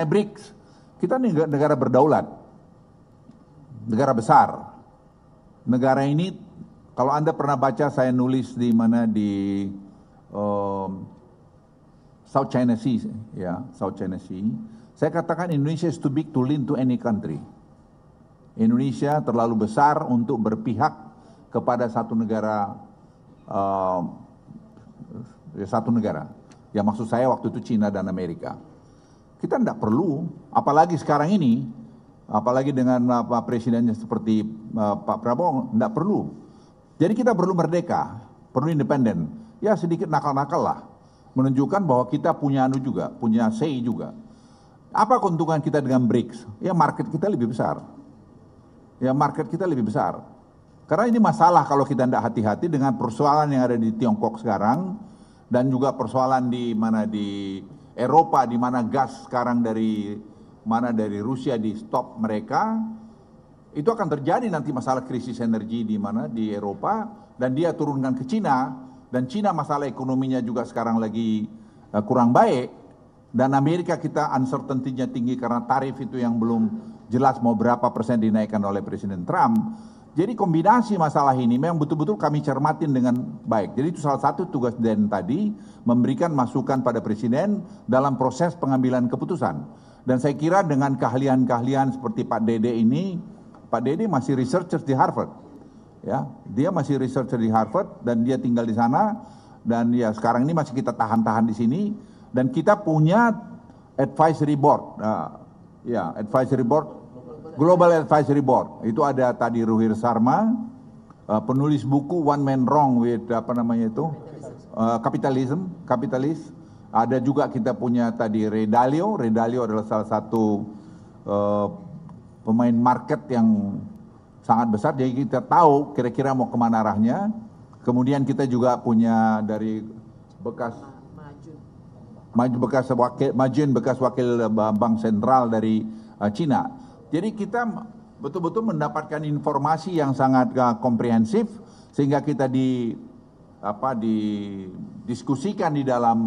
mengenai BRICS, kita ini negara berdaulat, negara besar. Negara ini, kalau Anda pernah baca saya nulis di mana di South China Sea, ya, South China Sea. Saya katakan Indonesia is too big to lean to any country. Indonesia terlalu besar untuk berpihak kepada satu negara, Ya maksud saya waktu itu Cina dan Amerika. Kita tidak perlu, apalagi sekarang ini, apalagi dengan presidennya seperti Pak Prabowo, tidak perlu. Jadi kita perlu merdeka, perlu independen. Ya sedikit nakal-nakal lah, menunjukkan bahwa kita punya juga, punya say juga. Apa keuntungan kita dengan BRICS? Ya market kita lebih besar. Karena ini masalah kalau kita tidak hati-hati dengan persoalan yang ada di Tiongkok sekarang, dan juga persoalan di mana di Eropa, di mana gas sekarang dari Rusia di stop mereka, itu akan terjadi nanti masalah krisis energi di mana di Eropa, dan dia turunkan ke Cina, dan Cina masalah ekonominya juga sekarang lagi kurang baik. Dan Amerika kita uncertainty-nya tinggi karena tarif itu yang belum jelas mau berapa persen dinaikkan oleh Presiden Trump. Jadi kombinasi masalah ini memang betul-betul kami cermatin dengan baik. Jadi itu salah satu tugas Den tadi, memberikan masukan pada Presiden dalam proses pengambilan keputusan. Dan saya kira dengan keahlian-keahlian seperti Pak Dede ini, Pak Dede masih researcher di Harvard. Ya, dia masih researcher di Harvard dan dia tinggal di sana, dan ya sekarang ini masih kita tahan-tahan di sini. Dan kita punya advisory board, advisory board, Global Advisory Board. Itu ada tadi Ruhir Sarma, penulis buku One Man Wrong with Kapitalis. Ada juga kita punya tadi Ray Dalio adalah salah satu pemain market yang sangat besar. Jadi kita tahu kira-kira mau kemana arahnya. Kemudian kita juga punya dari bekas wakil Bank Sentral dari Cina. Jadi kita betul-betul mendapatkan informasi yang sangat komprehensif sehingga kita didiskusikan di dalam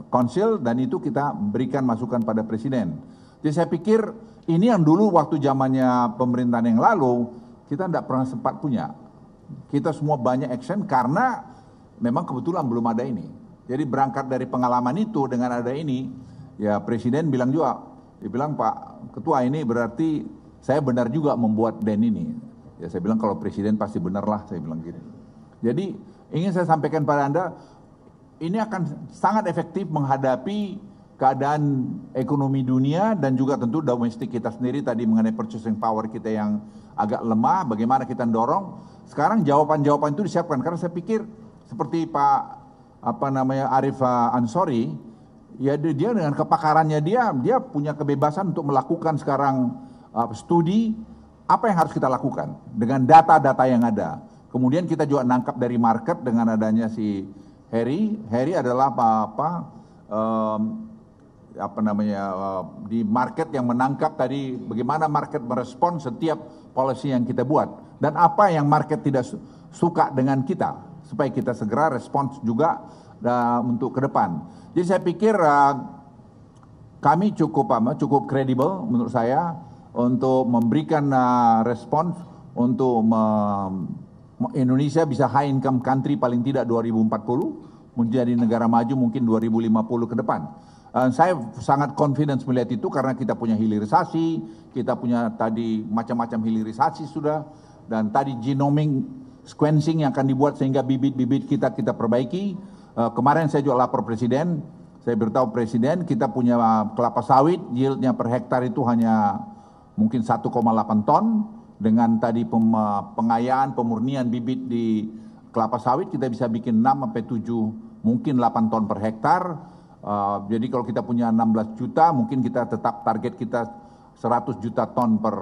konsil, dan itu kita berikan masukan pada Presiden. Jadi saya pikir ini yang dulu waktu zamannya pemerintahan yang lalu kita tidak pernah sempat punya. Kita semua banyak action karena memang kebetulan belum ada ini. Jadi berangkat dari pengalaman itu dengan ada ini, ya Presiden bilang juga, dia bilang Pak Ketua ini berarti saya benar juga membuat DEN ini. Ya saya bilang kalau Presiden pasti benar lah, saya bilang gitu. Jadi ingin saya sampaikan pada Anda, ini akan sangat efektif menghadapi keadaan ekonomi dunia dan juga tentu domestik kita sendiri tadi mengenai purchasing power kita yang agak lemah, bagaimana kita dorong. Sekarang jawaban-jawaban itu disiapkan karena saya pikir seperti Pak Arif Ansori, ya dia dengan kepakarannya dia punya kebebasan untuk melakukan sekarang studi apa yang harus kita lakukan dengan data-data yang ada. Kemudian kita juga nangkap dari market dengan adanya si Harry adalah di market yang menangkap tadi bagaimana market merespon setiap policy yang kita buat dan apa yang market tidak suka dengan kita, supaya kita segera respons juga untuk ke depan. Jadi saya pikir kami cukup kredibel menurut saya untuk memberikan respons untuk Indonesia bisa high income country paling tidak 2040, menjadi negara maju mungkin 2050 ke depan. Saya sangat confidence melihat itu karena kita punya hilirisasi, kita punya tadi macam-macam hilirisasi sudah, dan tadi genomic sequencing yang akan dibuat sehingga bibit-bibit kita perbaiki. Kemarin saya juga lapor Presiden, saya beritahu Presiden kita punya kelapa sawit, yieldnya per hektar itu hanya mungkin 1,8 ton. Dengan tadi pengayaan, pemurnian bibit di kelapa sawit kita bisa bikin 6 sampai 7, mungkin 8 ton per hektar. Jadi kalau kita punya 16 juta, mungkin kita tetap target kita 100 juta ton per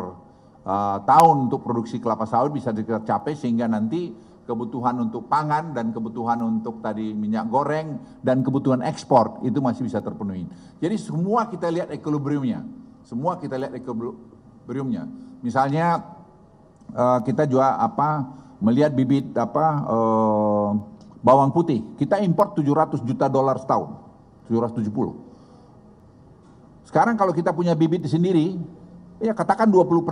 tahun untuk produksi kelapa sawit bisa kita capai, sehingga nanti kebutuhan untuk pangan dan kebutuhan untuk tadi minyak goreng dan kebutuhan ekspor itu masih bisa terpenuhi. Jadi semua kita lihat equilibriumnya, Misalnya kita juga melihat bibit bawang putih, kita import 700 juta dolar setahun, 770. Sekarang kalau kita punya bibit sendiri, ya katakan 20%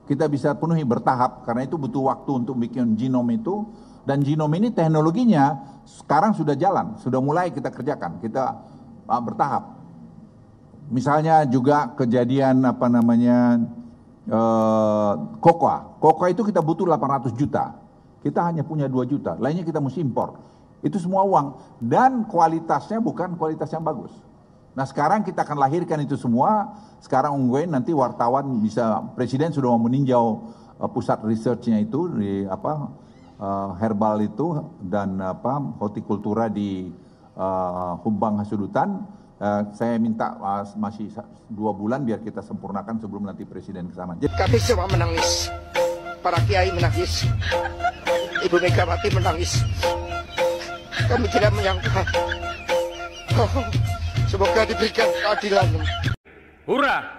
kita bisa penuhi bertahap, karena itu butuh waktu untuk bikin genom itu. Dan genom ini teknologinya sekarang sudah jalan, sudah mulai kita kerjakan, kita bertahap. Misalnya juga kejadian kokoa itu kita butuh 800 juta. Kita hanya punya 2 juta, lainnya kita mesti impor. Itu semua uang dan kualitasnya bukan kualitas yang bagus. Nah sekarang kita akan lahirkan itu semua. Sekarang ungguin nanti wartawan bisa, Presiden sudah mau meninjau pusat researchnya itu di herbal itu dan hortikultura di Humbang Hasudutan. Saya minta masih 2 bulan biar kita sempurnakan sebelum nanti Presiden ke sana. Kami semua menangis, para kiai menangis, Ibu Megawati menangis. Kami tidak menyangka. Semoga diberikan keadilan. Hurrah!